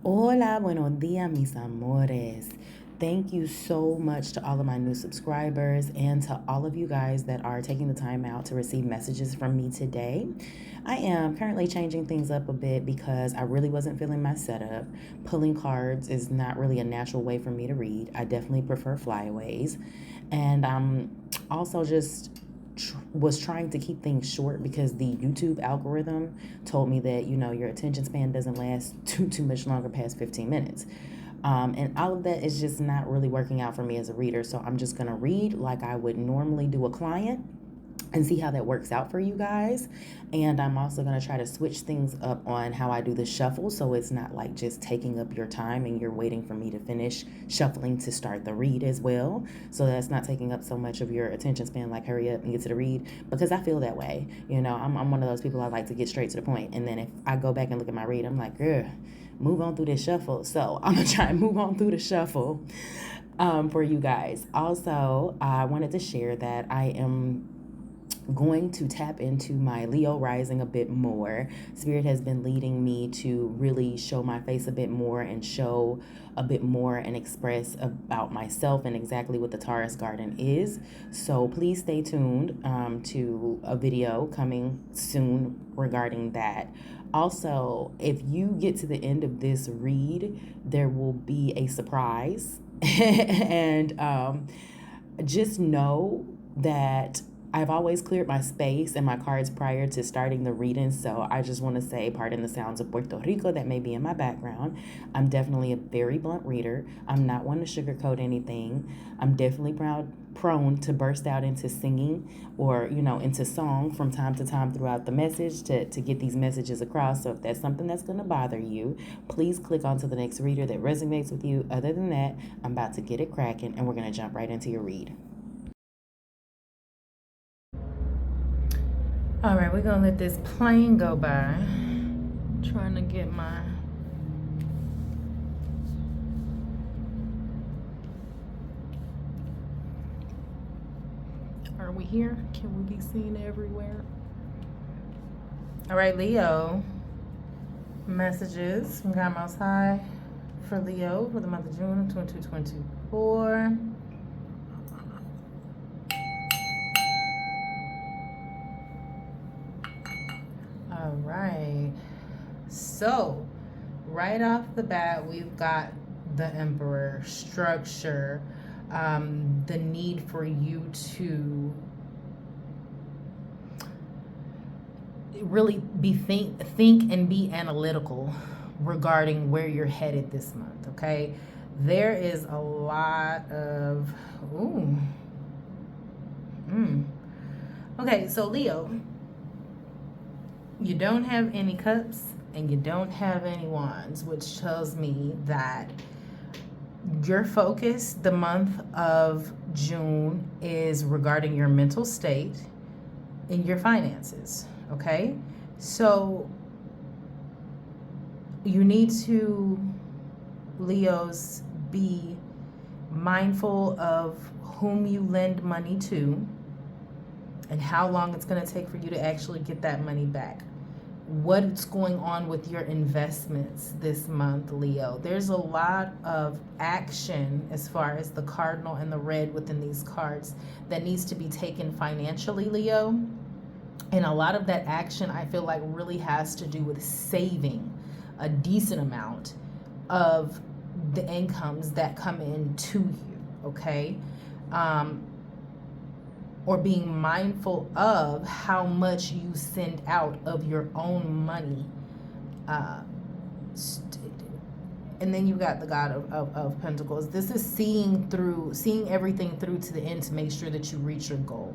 Hola, buenos dias, mis amores. Thank you so much to all of my new subscribers and to all of you guys that are taking the time out to receive messages from me today. I am currently changing things up a bit because I really wasn't feeling my setup. Pulling cards is not really a natural way for me to read. I definitely prefer flyaways. And I'm also just was trying to keep things short because the YouTube algorithm told me that your attention span doesn't last too much longer past 15 minutes. And all of that is just not really working out for me as a reader. So I'm just gonna read like I would normally do a client and see how that works out for you guys. And I'm also going to try to switch things up on how I do the shuffle so it's not like just taking up your time and you're waiting for me to finish shuffling to start the read as well. So that's not taking up so much of your attention span, like hurry up and get to the read, because I feel that way. I'm one of those people, I like to get straight to the point. And then if I go back and look at my read, I'm like, move on through this shuffle. So I'm going to try and move on through the shuffle for you guys. Also, I wanted to share that I am going to tap into my Leo rising a bit more. Spirit has been leading me to really show my face a bit more and show a bit more and express about myself and exactly what the Taurus garden is. So please stay tuned to a video coming soon regarding that. Also, if you get to the end of this read, there will be a surprise. And just know that I've always cleared my space and my cards prior to starting the reading. So I just want to say, pardon the sounds of Puerto Rico that may be in my background. I'm definitely a very blunt reader. I'm not one to sugarcoat anything. I'm definitely prone to burst out into singing or, into song from time to time throughout the message to get these messages across. So if that's something that's going to bother you, please click onto the next reader that resonates with you. Other than that, I'm about to get it cracking and we're going to jump right into your read. All right, we're gonna let this plane go by. Trying to get my Are we here? Can we be seen everywhere? All right, Leo. Messages from God Most High for Leo for the month of June of 2024. All right. So, right off the bat, we've got the Emperor, structure, the need for you to really think and be analytical regarding where you're headed this month. Okay, there is a lot of okay, so Leo, you don't have any cups and you don't have any wands, which tells me that your focus the month of June is regarding your mental state and your finances. Okay, so you need to, Leos, be mindful of whom you lend money to and how long it's going to take for you to actually get that money back. What's going on with your investments this month, Leo? There's a lot of action as far as the cardinal and the red within these cards that needs to be taken financially, Leo. And a lot of that action, I feel like, really has to do with saving a decent amount of the incomes that come in to you, okay? Or being mindful of how much you send out of your own money. And then you've got the God of Pentacles. This is seeing everything through to the end to make sure that you reach your goal.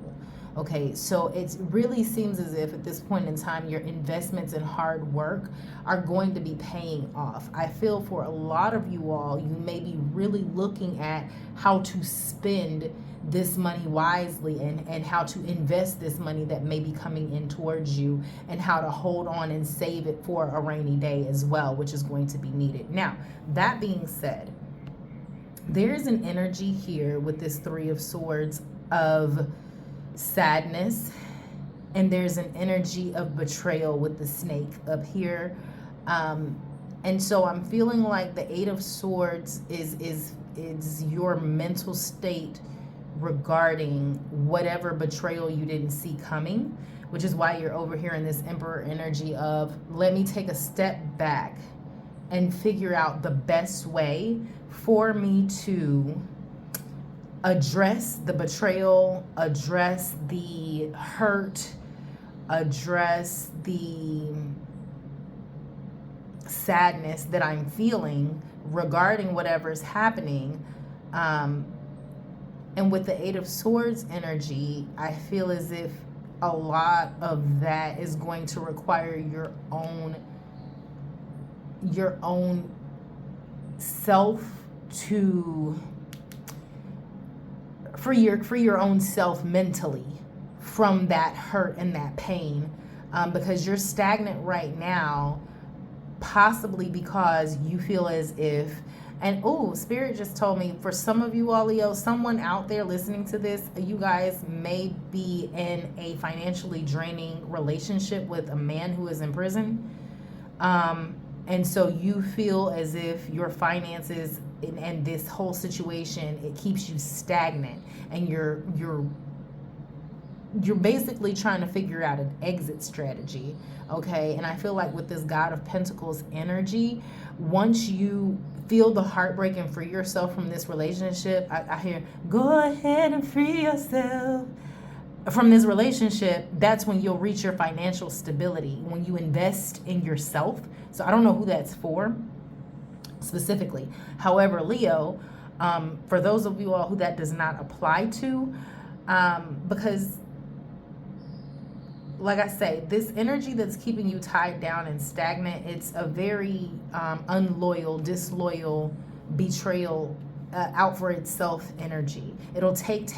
Okay, so it really seems as if at this point in time, your investments and hard work are going to be paying off. I feel for a lot of you all, you may be really looking at how to spend this money wisely and how to invest this money that may be coming in towards you and how to hold on and save it for a rainy day as well, which is going to be needed. Now, that being said, there's an energy here with this Three of Swords of sadness, and there's an energy of betrayal with the snake up here. And so I'm feeling like the Eight of Swords is your mental state regarding whatever betrayal you didn't see coming, which is why you're over here in this Emperor energy of, let me take a step back and figure out the best way for me to address the betrayal, address the hurt, address the sadness that I'm feeling regarding whatever's happening. And with the Eight of Swords energy, I feel as if a lot of that is going to require your own self to free your own self mentally from that hurt and that pain, because you're stagnant right now, possibly because you feel as if, and Spirit just told me, for some of you all, Leo, someone out there listening to this, you guys may be in a financially draining relationship with a man who is in prison. And so you feel as if your finances and this whole situation, it keeps you stagnant, and you're basically trying to figure out an exit strategy, okay? And I feel like with this God of Pentacles energy, once you feel the heartbreak and free yourself from this relationship, I hear, go ahead and free yourself from this relationship, that's when you'll reach your financial stability, when you invest in yourself. So I don't know who that's for specifically. However, Leo, for those of you all who that does not apply to, because like I say, this energy that's keeping you tied down and stagnant, it's a very unloyal, disloyal, betrayal, out for itself energy. It'll take.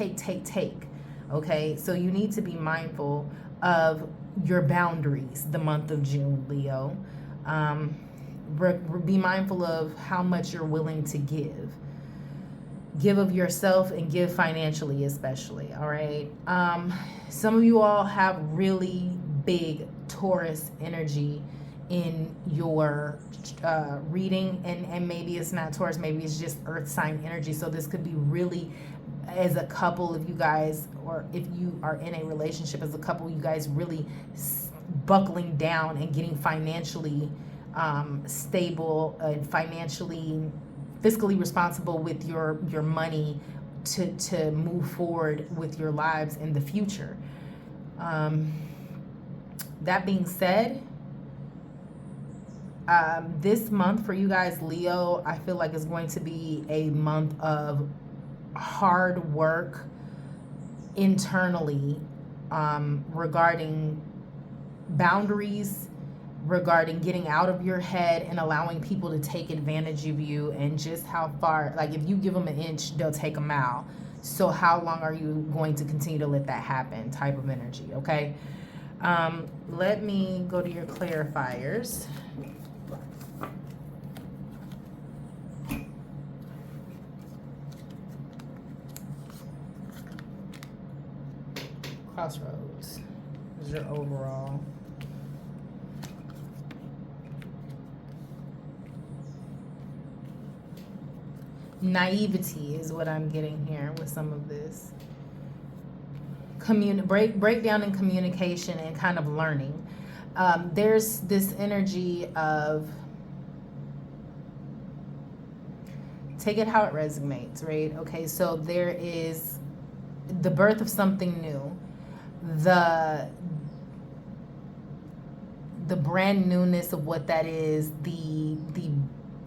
Okay, so you need to be mindful of your boundaries the month of June, Leo. Be mindful of how much you're willing to give. Give of yourself and give financially, especially, all right? Some of you all have really big Taurus energy in your reading, and maybe it's not Taurus, maybe it's just earth sign energy. So this could be really, as a couple of you guys, or if you are in a relationship as a couple, you guys really buckling down and getting financially stable and fiscally responsible with your money to move forward with your lives in the future. That being said, this month for you guys, Leo, I feel like is going to be a month of hard work internally, regarding boundaries, regarding getting out of your head and allowing people to take advantage of you, and just how far, like if you give them an inch, they'll take a mile. So how long are you going to continue to let that happen type of energy, okay? Let me go to your clarifiers. Crossroads is your overall. Naivety is what I'm getting here with some of this. Breakdown in communication and kind of learning. There's this energy of, take it how it resonates, right? Okay, so there is the birth of something new. The brand newness of what that is, the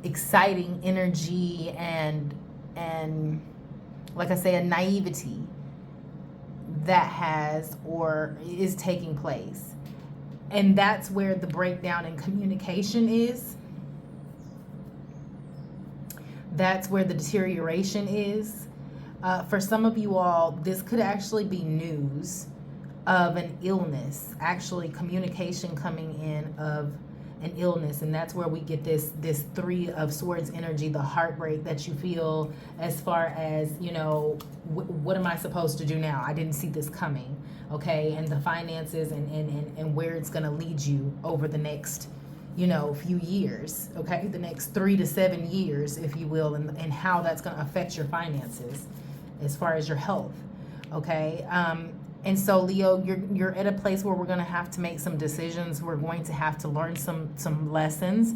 exciting energy and like I say, a naivety that has or is taking place. And that's where the breakdown in communication is. That's where the deterioration is. For some of you all, this could actually be news of an illness, actually communication coming in of an illness, and that's where we get this Three of Swords energy, the heartbreak that you feel as far as, you know, what am I supposed to do now? I didn't see this coming, okay? And the finances and where it's going to lead you over the next, few years, okay? The next 3 to 7 years, if you will, and how that's going to affect your finances as far as your health, okay? And so, Leo, you're at a place where we're going to have to make some decisions. We're going to have to learn some lessons,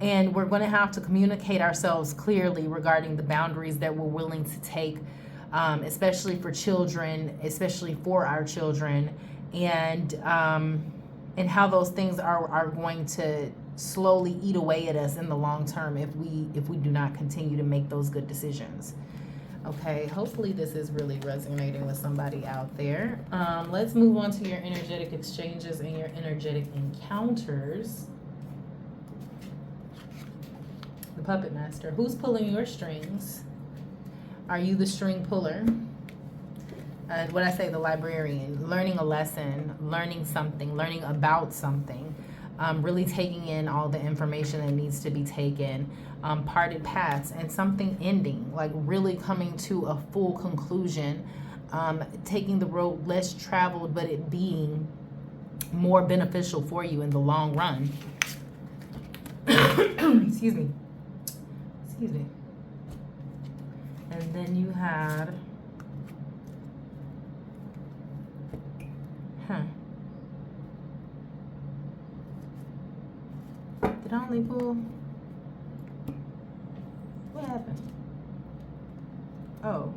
and we're going to have to communicate ourselves clearly regarding the boundaries that we're willing to take, especially for children, especially for our children, and how those things are going to slowly eat away at us in the long term if we do not continue to make those good decisions. Okay, hopefully this is really resonating with somebody out there. Let's move on to your energetic exchanges and your energetic encounters. The Puppet Master. Who's pulling your strings? Are you the string puller? What I say, the librarian. Learning a lesson, learning something, learning about something. Really taking in all the information that needs to be taken. Parted paths and something ending, like really coming to a full conclusion, taking the road less traveled, but it being more beneficial for you in the long run. Excuse me. And then you had, did I only pull? What happened? Oh.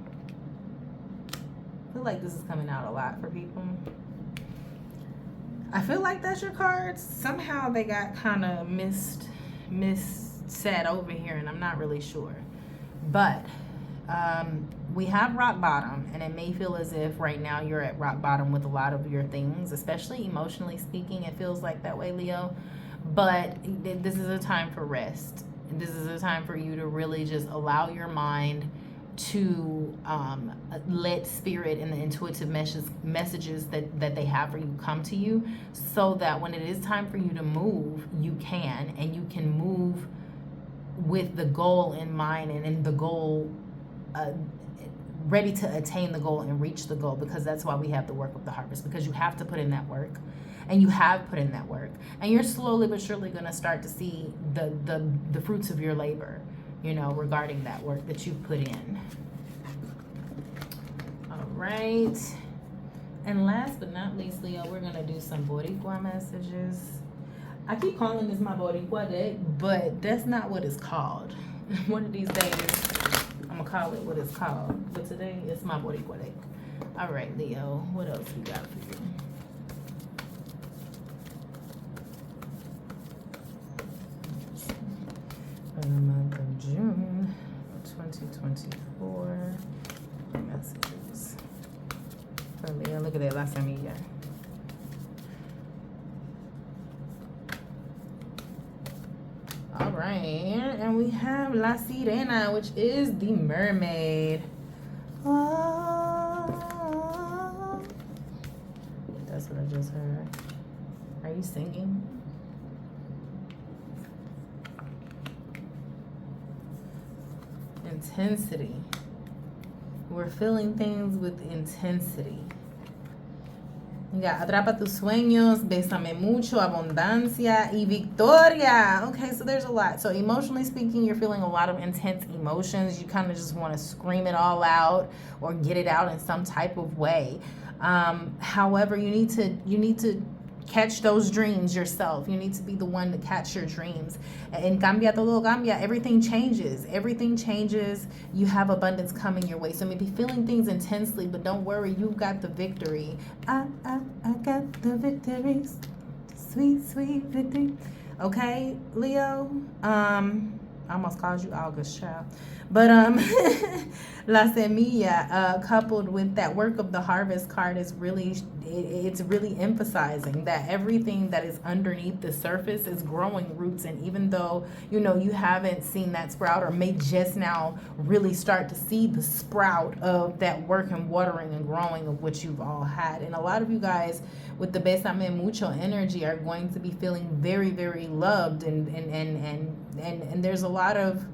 I feel like this is coming out a lot for people. I feel like that's your cards. Somehow they got kind of set over here, and I'm not really sure. But we have rock bottom, and it may feel as if right now you're at rock bottom with a lot of your things, especially emotionally speaking. It feels like that way, Leo. But this is a time for rest. This is a time for you to really just allow your mind to let spirit and the intuitive messages that they have for you come to you, so that when it is time for you to move, you can, and you can move with the goal in mind, and in the goal, ready to attain the goal and reach the goal, because that's why we have the work of the harvest, because you have to put in that work. And you have put in that work, and you're slowly but surely going to start to see the fruits of your labor, regarding that work that you've put in. All right. And last but not least, Leo, we're going to do some Boricua messages. I keep calling this my Boricua deck, but that's not what it's called. One of these days, I'm going to call it what it's called. But today, it's my Boricua deck. All right, Leo, what else we got for you? For the month of June 2024, messages for Leo. Look at that, La Semilla. All right, and we have La Sirena, which is the mermaid. Oh, that's what I just heard. Are you singing? Intensity. We're feeling things with intensity. You got Atrapa tus sueños, Bésame mucho, Abundancia, y Victoria. Okay, so there's a lot. So emotionally speaking, you're feeling a lot of intense emotions. You kind of just want to scream it all out or get it out in some type of way. However, you need to catch those dreams yourself. You need to be the one to catch your dreams. And cambia todo cambia. Everything changes. Everything changes. You have abundance coming your way. So maybe feeling things intensely, but don't worry. You've got the victory. I got the victories. Sweet, sweet victory. Okay, Leo. I almost called you August, child. But La Semilla, coupled with that work of the harvest card, is really, it's really emphasizing that everything that is underneath the surface is growing roots. And even though, you haven't seen that sprout, or may just now really start to see the sprout of that work and watering and growing of what you've all had. And a lot of you guys with the Bésame mucho energy are going to be feeling very, very loved, and there's a lot of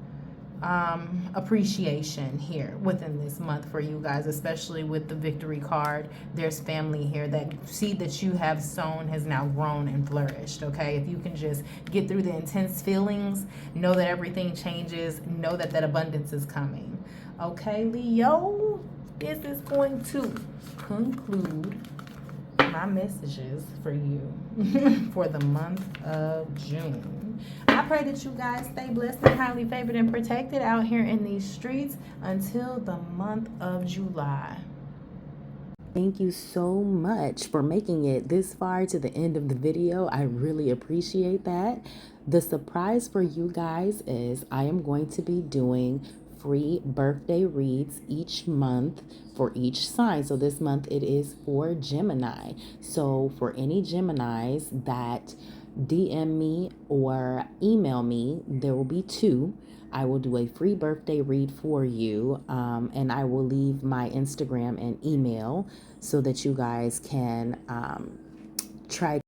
appreciation here within this month for you guys, especially with the victory card. There's family here. That seed that you have sown has now grown and flourished. Okay, if you can just get through the intense feelings, know that everything changes, know that that abundance is coming. Okay, Leo, this is going to conclude my messages for you for the month of June. I pray that you guys stay blessed and highly favored and protected out here in these streets until the month of July. Thank you so much for making it this far to the end of the video. I really appreciate that. The surprise for you guys is I am going to be doing free birthday reads each month for each sign. So this month it is for Gemini. So for any Geminis that DM me or email me, there will be 2. I will do a free birthday read for you, and I will leave my Instagram and email so that you guys can try